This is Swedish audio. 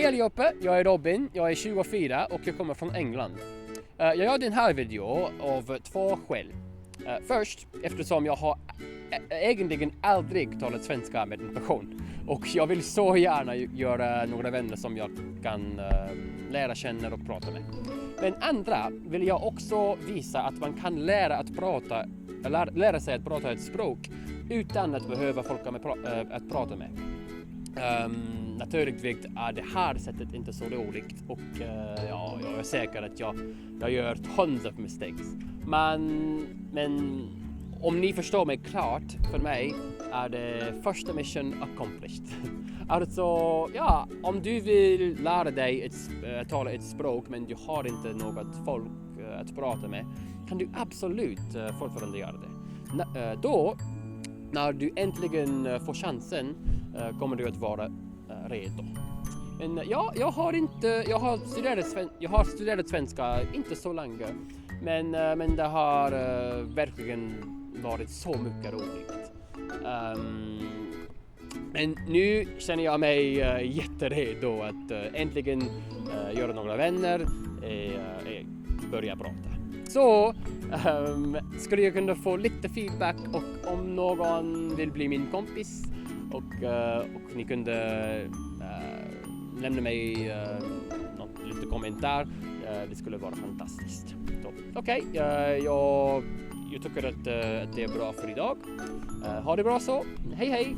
allihopa, jag är Robin, jag är 24 och jag kommer från England. Jag gör den här videon av två skäl. Först, eftersom jag har egentligen aldrig talat svenska med en person. Och jag vill så gärna göra några vänner som jag kan lära känna och prata med. Men andra vill jag också visa att man kan lära sig att prata ett språk utan att behöva folk att prata med. Naturligtvis är det här sättet inte så roligt och jag är säker att jag gör tons of mistakes. Men om ni förstår mig klart, för mig är det första mission accomplished. Alltså, om du vill lära dig tala ett språk men du har inte något folk att prata med, kan du absolut fortfarande göra det. Då, när du äntligen får chansen, kommer du att vara redo. Men jag har studerat svenska inte så länge, men det har verkligen varit så mycket roligt. Men nu känner jag mig jätteredo att äntligen göra några vänner och börja prata. Så skulle jag kunna få lite feedback och om någon vill bli min kompis och ni kunde lämna mig lite kommentar, det skulle vara fantastiskt. Okej, jag tycker att det är bra för idag. Ha det bra så. Hej hej!